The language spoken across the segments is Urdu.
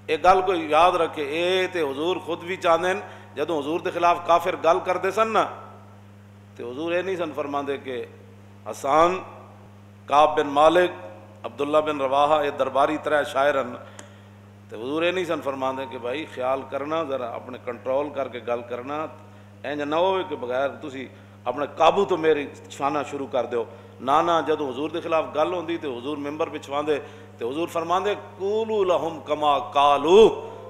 ایک گل کو یاد رکھے، اے تے حضور خود بھی چاہتے ہیں جدوں حضور دے خلاف کافر گل کرتے سن نا تے حضور یہ نہیں سن فرماندے کہ حسان، کعب بن مالک، عبداللہ بن رواحہ یہ درباری طرح شاعر ہیں، تو حضور یہ نہیں سن فرماندے کہ بھائی خیال کرنا، ذرا اپنے کنٹرول کر کے گل کرنا، اینج نہ ہوئے کہ بغیر تسی اپنے قابو تو میری چھانا شروع کر دیو۔ نانا جدوں حضور دے خلاف گل ہوندی تے حضور ممبر پہ چھواندے تے حضور فرماندے قولوا لہم کما قالوا،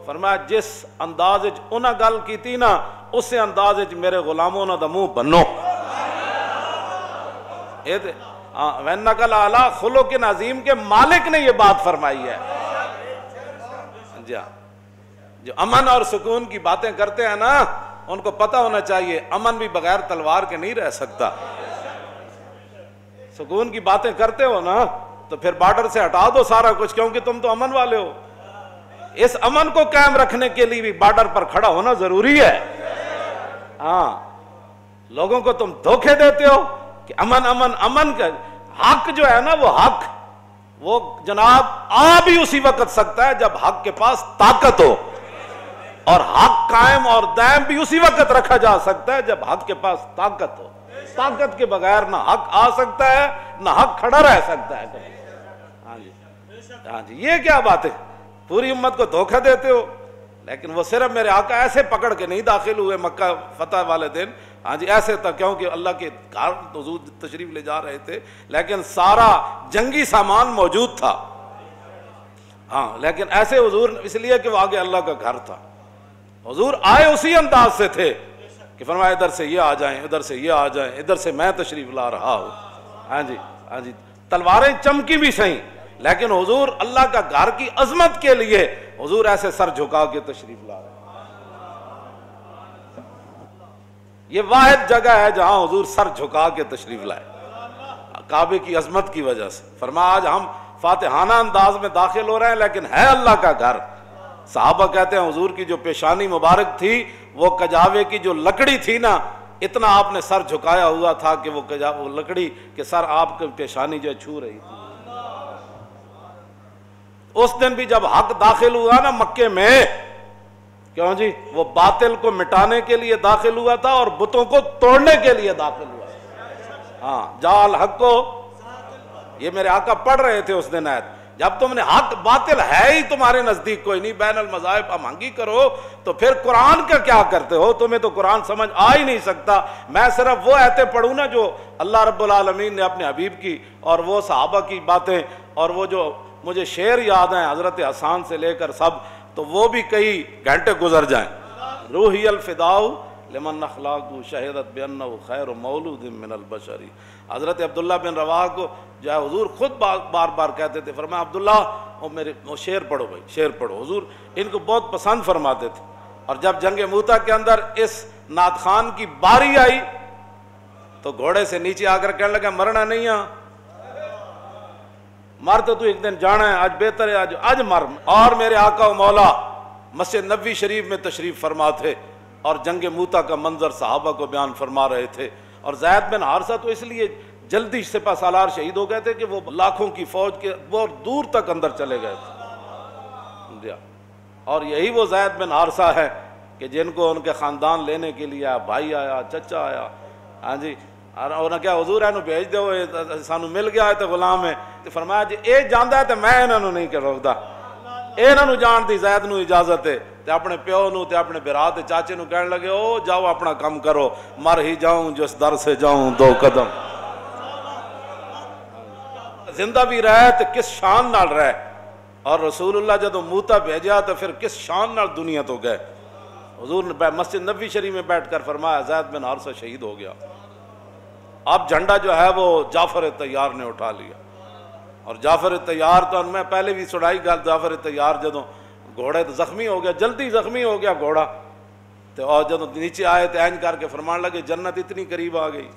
فرمایا جس انداز وچ انہاں گل کیتی نا اسی انداز وچ میرے غلاموں انہاں دا منہ بنو۔ اے تے وَإِنَّكَ لَعَلَىٰ خُلُقٍ عظیم کے مالک نے یہ بات فرمائی ہے۔ جو امن اور سکون کی باتیں کرتے ہیں نا ان کو پتہ ہونا چاہیے امن بھی بغیر تلوار کے نہیں رہ سکتا۔ سکون کی باتیں کرتے ہو نا تو پھر بارڈر سے ہٹا دو سارا کچھ، کیونکہ تم تو امن والے ہو۔ اس امن کو قائم رکھنے کے لیے بھی بارڈر پر کھڑا ہونا ضروری ہے۔ ہاں، لوگوں کو تم دھوکے دیتے ہو کہ امن امن امن کا حق جو ہے نا وہ حق وہ جناب آ بھی اسی وقت سکتا ہے جب حق کے پاس طاقت ہو، اور حق قائم اور دائم بھی اسی وقت رکھا جا سکتا ہے جب حق کے پاس طاقت ہو۔ طاقت کے بغیر نہ حق آ سکتا ہے نہ حق کھڑا رہ سکتا ہے۔ ہاں جی، یہ کیا بات ہے، پوری امت کو دھوکہ دیتے ہو۔ لیکن وہ صرف میرے آقا ایسے پکڑ کے نہیں داخل ہوئے مکہ فتح والے دن، ہاں جی ایسے تھا کیونکہ اللہ کے گھر حضور تشریف لے جا رہے تھے، لیکن سارا جنگی سامان موجود تھا۔ ہاں لیکن ایسے حضور اس لیے کہ وہ آگے اللہ کا گھر تھا۔ حضور آئے اسی انداز سے تھے کہ فرمایا ادھر سے یہ آ جائیں، ادھر سے یہ آ جائیں، ادھر سے میں تشریف لا رہا ہوں۔ ہاں جی ہاں جی، تلواریں چمکی بھی صحیح، لیکن حضور اللہ کا گھر کی عظمت کے لیے حضور ایسے سر جھکا کے تشریف لا رہے ہیں۔ یہ واحد جگہ ہے جہاں حضور سر جھکا کے تشریف لائے کعبے کی عظمت کی وجہ سے۔ فرمایا آج ہم فاتحانہ انداز میں داخل ہو رہے ہیں لیکن ہے اللہ کا گھر۔ صحابہ کہتے ہیں حضور کی جو پیشانی مبارک تھی وہ کجاوے کی جو لکڑی تھی نا، اتنا آپ نے سر جھکایا ہوا تھا کہ وہ لکڑی کے سر آپ کی پیشانی جو چھو رہی تھی۔ اس دن بھی جب حق داخل ہوا نا مکے میں، کیوں جی وہ باطل کو مٹانے کے لیے داخل ہوا تھا اور بتوں کو توڑنے کے لیے داخل ہوا۔ ہاں جال حق کو، یہ میرے آقا پڑھ رہے تھے اس دن آیت، جب تم نے حق باطل ہے ہی تمہارے نزدیک کوئی نہیں، بین المذاہب امانگی کرو تو پھر قرآن کا کیا کرتے ہو؟ تمہیں تو قرآن سمجھ آ ہی نہیں سکتا۔ میں صرف وہ آیتیں پڑھوں نا جو اللہ رب العالمین نے اپنے حبیب کی اور وہ صحابہ کی باتیں، اور وہ جو مجھے شعر یاد ہیں حضرت حسان سے لے کر سب، تو وہ بھی کئی گھنٹے گزر جائیں۔ روحی الفداء لمن اخلاق شہدت بانہ خیر مولود من البشری۔ حضرت عبداللہ بن رواحہ کو جو ہے حضور خود بار بار کہتے تھے، فرمایا عبداللہ وہ شعر پڑھو بھائی، شعر پڑھو۔ حضور ان کو بہت پسند فرماتے تھے۔ اور جب جنگ موتا کے اندر اس نعت خان کی باری آئی تو گھوڑے سے نیچے آ کر کہنے لگا مرنا نہیں ہے، مر تو ایک دن جانا ہے، آج بہتر ہے آج مر۔ اور میرے آقا و مولا مسجد نبوی شریف میں تشریف فرما تھے اور جنگ موتا کا منظر صحابہ کو بیان فرما رہے تھے۔ اور زید بن حارثہ تو اس لیے جلدی سپہ سالار شہید ہو گئے تھے کہ وہ لاکھوں کی فوج کے بہت دور تک اندر چلے گئے تھے۔ اور یہی وہ زید بن حارثہ ہے کہ جن کو ان کے خاندان لینے کے لیے آیا، بھائی آیا، چچا آیا، ہاں جی، اور انہوں کیا حضور اینو بھیج دو، سانو مل گیا ہے تو غلام ہے۔ تو فرمایا جی اے جاندا ہے تو میں انہوں نہیں کر روکدا، انہوں جان دی زید نو اجازت ہے۔ تے اپنے پیو نو تے اپنے برا تے چاچے نو کہنے لگے او جاؤ اپنا کام کرو، مر ہی جاؤں جس در سے جاؤں دو قدم۔ زندہ بھی رہے تو کس شان نال رہے، اور رسول اللہ جدو موتا بھیجا تو پھر کس شان نال دنیا تو گئے۔ حضور نے مسجد نبوی شریف میں بیٹھ کر فرمایا زید بن حارثہ شہید ہو گیا۔ اب جھنڈا جو ہے وہ جعفر طیار نے اٹھا لیا، اور جعفر طیار تو میں پہلے بھی سنائی گل، جعفر طیار جدو گھوڑے تو زخمی ہو گیا، جلدی زخمی ہو گیا گھوڑا، تو اور جدو نیچے آئے تو اینج کر کے فرمان لگے جنت اتنی قریب آ گئی۔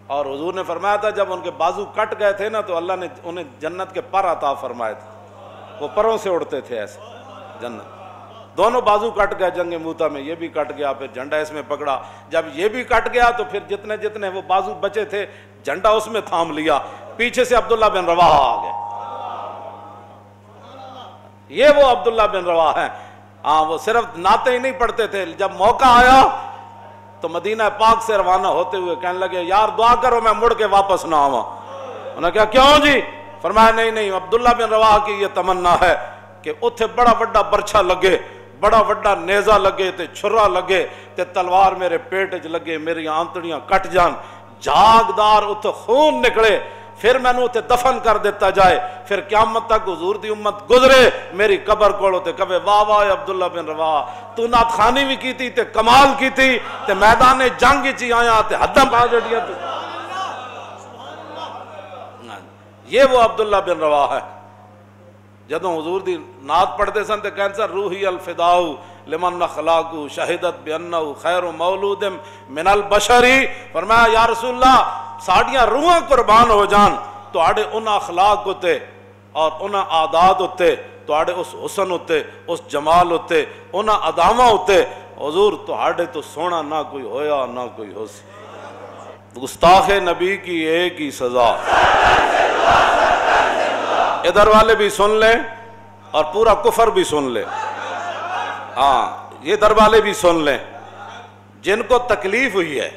اور حضور نے فرمایا تھا جب ان کے بازو کٹ گئے تھے نا تو اللہ نے انہیں جنت کے پر عطا فرمائے تھے، وہ پروں سے اڑتے تھے ایسے جنت۔ دونوں بازو کٹ گئے جنگ موتا میں، یہ بھی کٹ گیا، پھر جھنڈا اس میں پکڑا، جب یہ بھی کٹ گیا تو پھر جتنے وہ بازو بچے تھے جھنڈا اس میں تھام لیا، پیچھے سے عبداللہ بن رواحہ آ گئے۔ یہ وہ عبداللہ بن رواحہ ہیں. ہاں وہ صرف نعتیں ہی نہیں پڑھتے تھے, جب موقع آیا تو مدینہ پاک سے روانہ ہوتے ہوئے کہنے لگے یار دعا کرو میں مڑ کے واپس نہ آواں. انہوں نے کہا کیوں جی؟ فرمایا نہیں عبداللہ بن رواحہ کی یہ تمنا ہے کہ اتھے بڑا بڑا برچھا لگے, بڑا بڑا نیزہ لگے تے چھرا لگے تے تلوار میرے پیٹ وچ لگے, میری آنتڑیاں کٹ جان, جاگدار اتھے خون نکلے, پھر میں نے اتھے دفن کر دیتا جائے, پھر قیامت تک حضور دی امت گزرے میری قبر کولو تے کہے واہ واہ عبداللہ بن رواحہ تو نعت خوانی بھی کی تھی تے کمال کی تھی تے میدان جنگ چی آیا تے حداں پا جڑیاں تے. یہ وہ عبداللہ بن رواحہ ہے. جدوں حضور دی نعت پڑھتے سن تے کہن سن روحی الفداء لمن اخلاقو شہدت بانہ خیر مولود من البشری. فرمایا یا رسول اللہ ساڑیاں روحاں قربان ہو جان تواڈے انہاں اخلاق ہوتے اور انہاں عادات ہوتے, تواڈے اس حسن ہوتے, اس جمال ہوتے, انہاں ادامہ ہوتے. حضور تواڈے تو سونا نہ کوئی ہویا نہ کوئی ہو سی. گستاخ نبی کی ایک ہی سزا. ادھر والے بھی سن لیں اور پورا کفر بھی سن لیں. ہاں یہ ادھر والے بھی سن لیں جن کو تکلیف ہوئی ہے,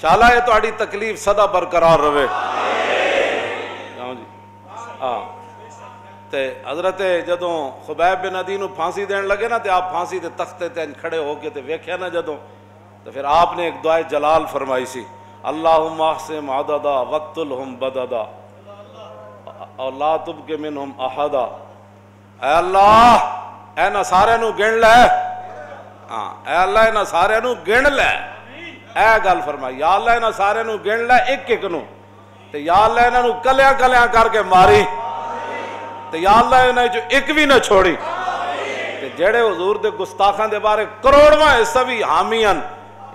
شالا یہ تو آڑی تکلیف صدا برقرار رہے. ہاں تے حضرت جدوں خبیب بن عدی نو پھانسی دین لگے نا تے آپ پھانسی تے تختے تے کھڑے ہو کے تے ویکھیا نا جدوں, تو پھر آپ نے ایک دعائے جلال فرمائی سی, اللہم احسم عددا وقتلہم بددا اور لا تبق منہم احدا. اے اللہ اے نا سارے نو گن لے, ہاں اے اللہ اے نا سارے نو گن لے, اے گل فرمائی یا اللہ اے نا سارے نو گن لے ایک ایک نو, تے یا اللہ انہاں نو کلیاں کلیاں کر کے ماری, تے یا اللہ انہاں جو ایک بھی نہ چھوڑی. تے جڑے حضور دے گستاخاں دے بارے کروڑواں حصہ بھی حامیاں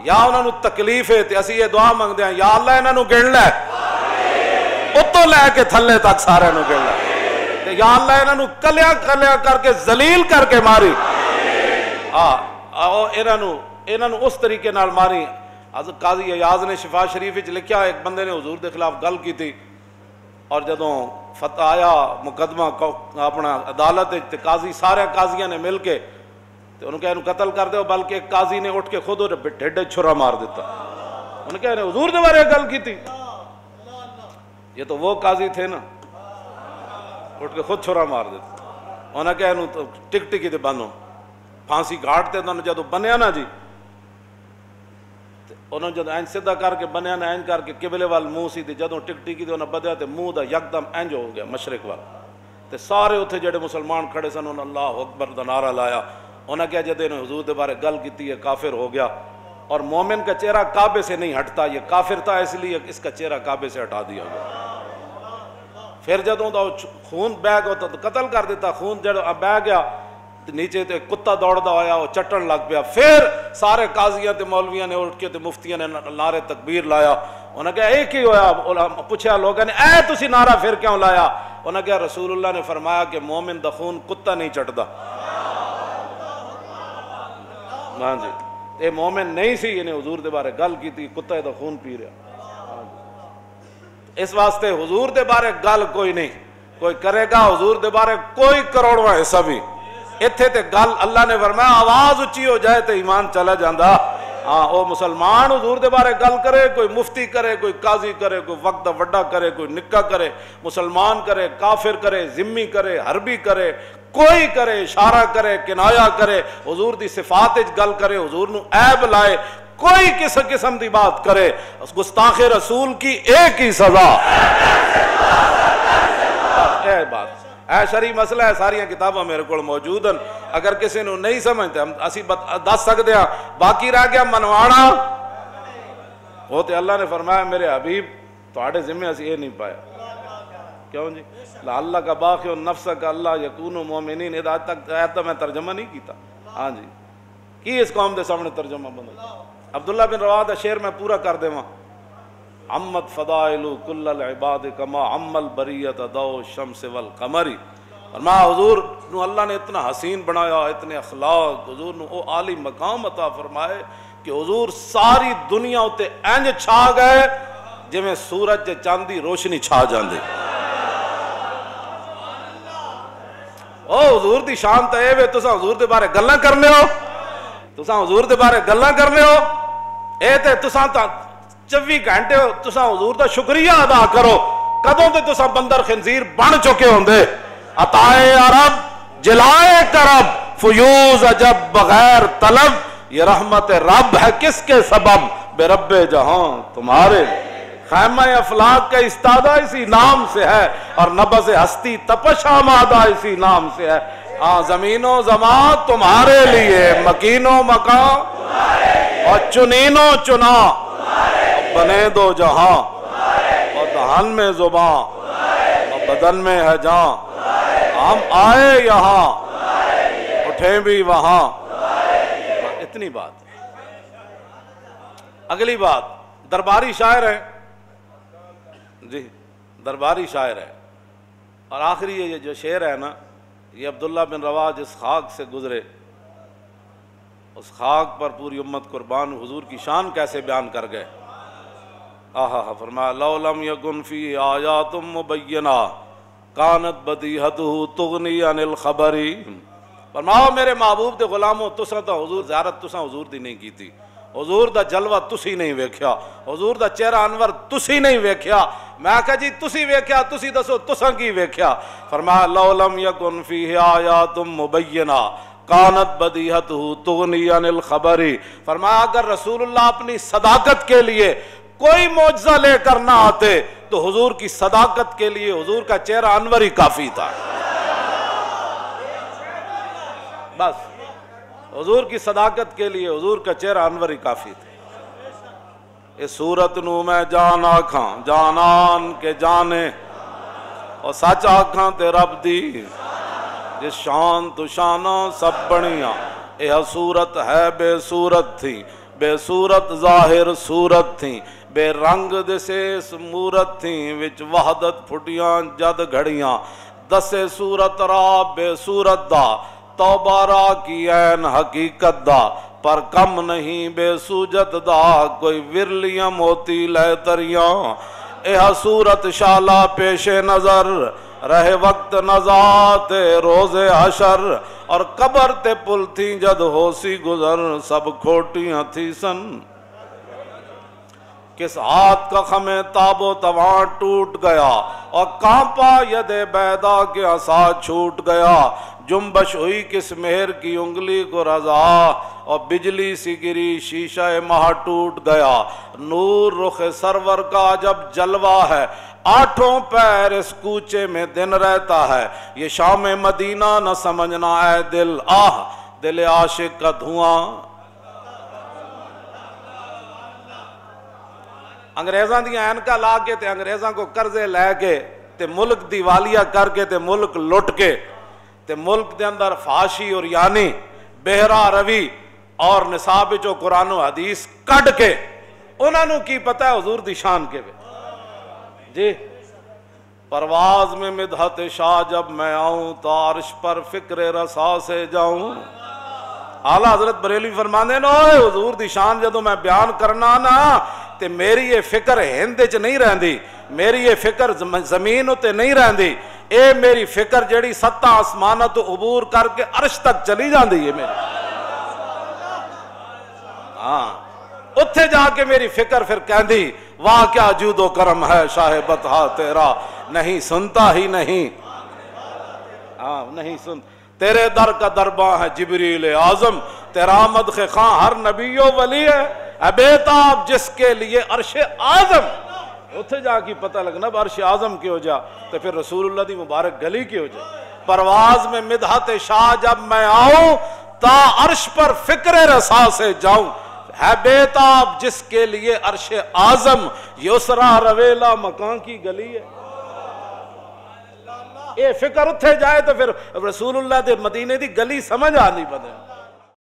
یا انہاں نو تکلیف ہے تے اسی یہ دعا منگدے ہیں یا اللہ انہاں نو گن لے, اتوں لے کے تھلے تک سارے نو گن لے, تے یا اللہ انہاں نو کلیاں کلیاں کر کے ذلیل کر کے ماری. انہاں نو اس طریقے نال ماری. حضرت قاضی ایاز نے شفا شریف وچ لکھیا ایک بندے نے حضور دے خلاف گل کی تھی, اور جدوں فتح آیا مقدمہ اپنا عدالت تے قاضی سارے قاضیاں نے مل کے تے انہوں نے کہا انہوں قتل کر دو, بلکہ ایک قاضی نے اٹھ کے خود ڈھڈے چھرا مار دیتا. انہوں نے کہا انہیں حضور دے بارے گل کی تھی, یہ تو وہ قاضی تھے نا, اٹھ کے خود چھرا مار دیتا. انہوں نے کہا انہوں ٹک ٹکی تے بنو پھانسی گھاٹ تے, انہوں نے جدوں بنیا نا جی انہوں نے جدوں اینج سدھا کر کے بنیا نا اینج کر کے قبلے وال منہ سی, جدوں ٹک ٹکی تے انہوں بدیا تے منہ دا یکدم اینج ہو گیا مشرق وال, تے سارے اتھے جڑے مسلمان کھڑے سن انہوں نے اللہ اکبر دا نعرہ لایا. انہوں نے کہا جدے انہوں حضور دے بارے گل کیتی ہے کافر ہو گیا, اور مومن کا چہرہ کعبے سے نہیں ہٹتا, یہ کافر تھا اس لیے اس کا چہرہ کعبے سے ہٹا دیا گیا. پھر جدوں دا خون بہ گیا تو قتل کر دیتا, خون جڑا بہ گیا نیچے تے کتا دوڑدا ہویا وہ چٹن لگ پیا. پھر سارے قاضیاں تے مولویاں نے اٹھ کے تے مفتیاں نے نعرے تکبیر لایا. انہوں نے کہا ایک ہی ہویا, پوچھا لوگوں نے اے تسی نعرہ پھر کیوں لایا؟ انہوں نے کہا رسول اللہ نے فرمایا کہ مومن دا خون کتا نہیں چٹدا. ہاں جی اے مومن نہیں سی, انہیں حضور دے بارے گل کی تھی, کتا دا خون پی رہا. اس واسطے حضور دے بارے گل کوئی نہیں کوئی کرے گا, حضور دے بارے کوئی کروڑواں حصہ بھی اتھے تے گل اللہ نے فرمایا آواز اچھی ہو جائے تے ایمان چلا جاندہ. ہاں او مسلمان حضور دے بارے گل کرے, کوئی مفتی کرے, کوئی قاضی کرے, کوئی وقت دا وڈا کرے, کوئی نکا کرے, مسلمان کرے, کافر کرے, ذمی کرے, حربی کرے, کوئی کرے, اشارہ کرے, کنایا کرے, حضور دی صفات گل کرے, حضور نو عیب لائے, کوئی کس قسم دی بات کرے, گستاخ رسول کی ایک ہی سزا. اے بات اے شرعی مسئلہ ہے, ساری کتاباں میرے کو موجود ہیں, اگر کسی نے نہیں سمجھتے ہم اسی دس سکتے ہیں. باقی رہ گیا منوانا, وہ تے اللہ نے فرمایا میرے حبیب تواڈے ذمہ اسی یہ نہیں پایا. کیوں جی اللہ کا باقی نفس کا اللہ یکون مومنین, آج تک آیت میں ترجمہ نہیں کیتا. ہاں جی کی اس قوم دے سامنے ترجمہ بندہ. عبداللہ بن رواحہ دا شعر میں پورا کر دے. عمت فضائل کل العباد کما عم البریت ضوء الشمس والقمر. فرمایا حضور نو اللہ نے اتنا حسین بنایا, اتنے اخلاق, حضور نو او عالی مقام عطا فرمائے کہ حضور ساری دنیا اتے انج چھا گئے جویں سورج تے چاند دی روشنی چھا جاندے. او حضور دی شان تے اے وے تساں حضور دے بارے گلاں کرنے ہو، تساں حضور دے بارے گلاں کرنے ہو، اے تے تساں تا 24 گھنٹے تساں حضور دا شکریہ ادا کرو، کدوں تے تساں بندر خنزیر بن چکے ہوندے۔ عطائے عرب جلائے کرب فیوز عجب بغیر طلب، یہ رحمت رب ہے کس کے سبب، بے رب جہاں تمہارے۔ خیمہ افلاک کا استادہ اسی نام سے ہے، اور نبض ہستی تپش آمادہ اسی نام سے ہے۔ زمین و زمان تمہارے لیے، مکین و مکان اور چنین و چنا، بنے دو جہاں اور دہن میں زباں اور بدن میں ہے جان، ہم آئے یہاں اٹھیں بھی وہاں۔ اتنی بات۔ اگلی بات، درباری شاعر ہے جی، درباری شاعر ہے، اور آخری یہ جو شعر ہے نا، یہ عبداللہ بن رواح جس خاک سے گزرے، اس خاک پر پوری امت قربان، حضور کی شان کیسے بیان کر گئے۔ آہا فرمایا لو لم یکن فی آیات مبینہ کانت بدیہتہ تغنی عن الخبری۔ فرماؤ میرے محبوب دے غلاموں، تساں تا حضور زیارت تساں حضور دی نہیں کیتی، حضور دا جلوہ تسی نہیں ویکھیا، حضور دا چہرہ انور تسی نہیں ویکھیا۔ میں کہا جی تسی ویکھیا، تسی دسو تساں کی ویکھیا۔ فرمایا لو لم یکن فیہ آیات مبینہ کانت بدیہتہ تغنی عن الخبری۔ فرمایا اگر رسول اللہ اپنی صداقت کے لیے کوئی معجزہ لے کر نہ آتے تو حضور کی صداقت کے لیے حضور کا چہرہ انور ہی کافی تھا، بس حضور کی صداقت کے لیے حضور کا چہرہ انور ہی کافی تھا۔ اس صورت نو میں جان آکھاں جانان کے جانے، اور سچ آکھاں تے رب دی جس شان تو شاناں سب بڑیاں، یہ صورت ہے بے صورت تھی، بے صورت ظاہر صورت تھی، بے رنگ دسے مورت تھی، وچ وحدت پھٹیاں جد گھڑیاں، دسے صورت را بے صورت دا، توبہ را کی عین حقیقت دا، پر کم نہیں بے سوجت دا، کوئی ورلیاں موتی لے تریاں، یہ صورت شالا پیش نظر، رہے وقت نزات روز حشر، اور قبر تے پل تھی جد ہو سی گزر، سب کھوٹیاں تھی سن، کس ہاتھ کا خمیں تاب و تواں ٹوٹ گیا، اور کانپا ید بیدا کے عصا چھوٹ گیا، جنبش ہوئی کس مہر کی انگلی کو رضا، اور بجلی سی گری شیشہ ماہ ٹوٹ گیا، نور رخ سرور کا جب جلوہ ہے، آٹھوں پیر اس کوچے میں دن رہتا ہے، یہ شام مدینہ نہ سمجھنا اے دل، آہ دل عاشق کا دھواں۔ انگریزاں دی اینکا لا کے تے انگریزاں کو قرضے لے کے تے ملک دیوالیہ کر کے تے ملک لٹ کے تے ملک دے اندر فحاشی اور یعنی بہرا روی اور نصاب جو قرآن و حدیث کڈ کے، انہاں نو کی پتہ ہے حضور دی شان کے وے جی۔ پرواز میں مدحت شاہ جب میں آؤں تو عرش پر فکر رسا سے جاؤں۔ اعلیٰ حضرت بریلوی فرماندے نا حضور دی شان جدوں میں بیان کرنا نا تے میری یہ فکر ہندے چ نہیں رہندی، میری یہ فکر زمین تے نہیں رہندی، اے میری فکر جڑی ستاں آسماناں تو عبور کر کے عرش تک چلی جاندی ہے میری، ہاں اتھے جا کے میری فکر پھر کہندی واہ کیا جود و کرم ہے شاہ بطحا تیرا، نہیں سنتا ہی نہیں، ہاں نہیں سن، تیرے در کا درباں ہے جبریل اعظم، تیرا مدخ خاں ہر نبی و ولی ہے، اے بیتاب جس کے لیے عرش اعظم، اتھے جا کی پتہ لگنا عرش اعظم کی ہو جا تو پھر رسول اللہ دی مبارک گلی کی ہو جا۔ پرواز میں مدحت شاہ جب میں آؤں تا عرش پر فکر رسا سے جاؤں، ہے بیتاب جس کے لیے عرش اعظم، یسرا رویلا مکان کی گلی ہے۔ یہ فکر اتھے جائے تو پھر رسول اللہ دے مدینے دی گلی سمجھ آنی بدے۔